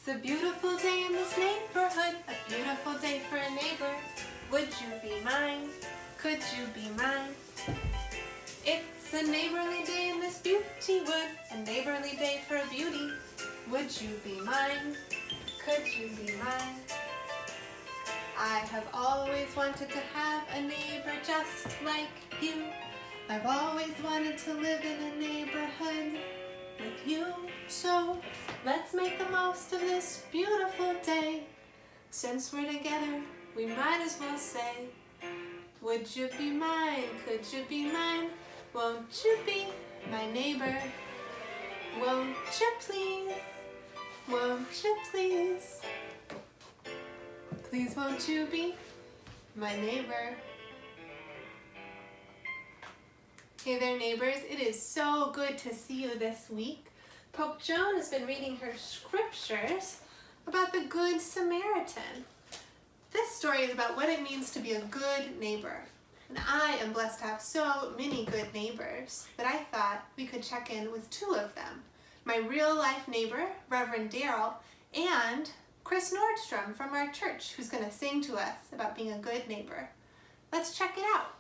It's a beautiful day in this neighborhood, a beautiful day for a neighbor. Would you be mine? Could you be mine? It's a neighborly day in this beauty wood, a neighborly day for a beauty. Would you be mine? Could you be mine? I have always wanted to have a neighbor just like you. I've always wanted to live in a neighborhood with you. So let's make the most of this beautiful day. Since we're together, we might as well say, would you be mine? Could you be mine? Won't you be my neighbor? Won't you please? Won't you please? Please won't you be my neighbor? Hey there neighbors, it is so good to see you this week. Pope Joan has been reading her scriptures about the Good Samaritan. This story is about what it means to be a good neighbor. And I am blessed to have so many good neighbors that I thought we could check in with two of them. My real life neighbor, Reverend Darrell, and Chris Nordstrom from our church, who's going to sing to us about being a good neighbor. Let's check it out.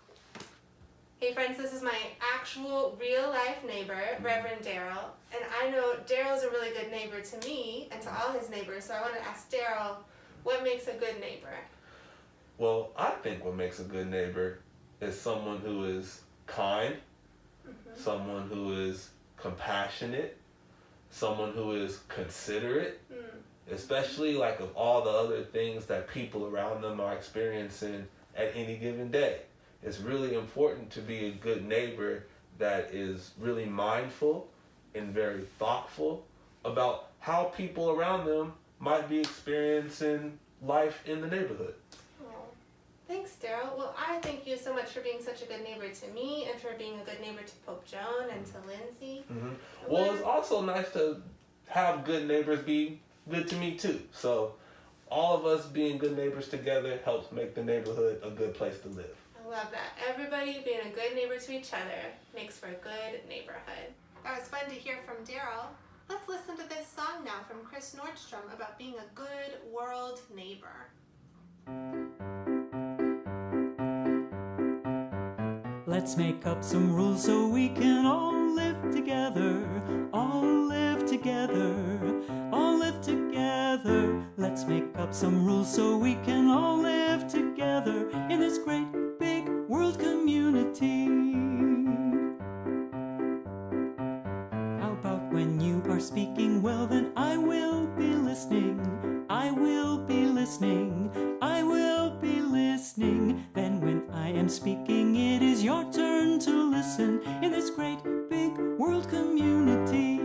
Hey friends, this is my actual real life neighbor, Reverend Darrell, and I know Darrell's a really good neighbor to me and to all his neighbors, so I want to ask Darrell, what makes a good neighbor? Well, I think what makes a good neighbor is someone who is kind, someone who is compassionate, someone who is considerate, especially like of all the other things that people around them are experiencing at any given day. It's really important to be a good neighbor that is really mindful and very thoughtful about how people around them might be experiencing life in the neighborhood. Oh, thanks, Darrell. Well, I thank you so much for being such a good neighbor to me and for being a good neighbor to Pope Joan and to Lindsay. Well, it's also nice to have good neighbors be good to me too. So all of us being good neighbors together helps make the neighborhood a good place to live. I love that. Everybody being a good neighbor to each other makes for a good neighborhood. That was fun to hear from Darrell. Let's listen to this song now from Chris Nordstrom about being a good world neighbor. Let's make up some rules so we can all live together, all live together, all live together. Let's make up some rules so we can all live together in this great big world community. How about when you are speaking, well then I will be listening, I will be listening, I will be listening. Then when I am speaking, it is your turn to listen in this great big world community.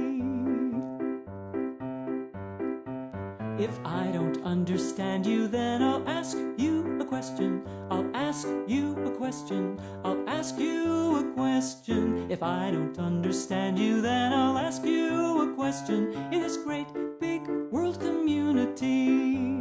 If I don't understand you, then I'll ask you a question. I'll ask you a question. I'll ask you a question. If I don't understand you, then I'll ask you a question in this great big world community.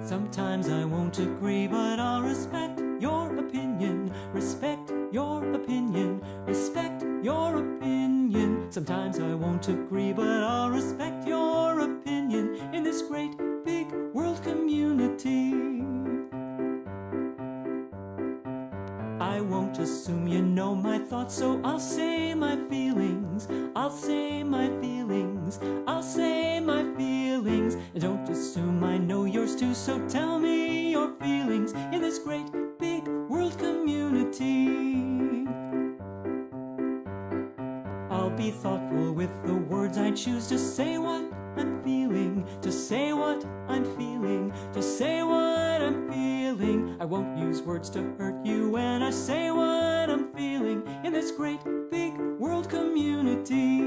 Sometimes I won't agree, but I'll respect your opinion. Respect your opinion. Respect your opinion. Sometimes I won't agree, but I'll respect your opinion in this great big world community. I won't assume you know my thoughts, so I'll say my feelings. I'll say my feelings. I'll say my feelings. And don't assume I know yours too, so tell me your feelings in this great big world community. I'll be thoughtful with the words I choose to say what I'm feeling, to say what I'm feeling, to say what I'm feeling. I won't use words to hurt you when I say what I'm feeling in this great big world community.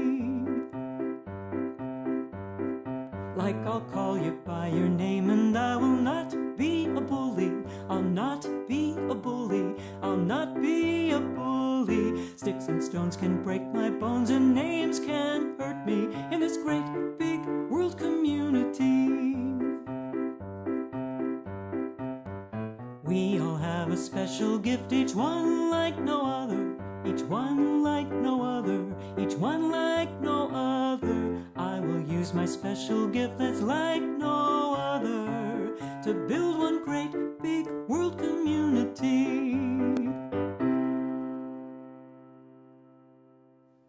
Like I'll call you by your name and I will not be a bully. I'll not be a bully. I'll not be a bully. Sticks and stones can break my bones and names can hurt me in this great big world community. We all have a special gift, each one like no other. Each one like no other. Each one like no other. I use my special gift that's like no other to build one great big world community.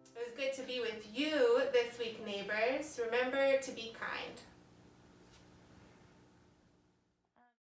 It was good to be with you this week, neighbors. Remember to be kind.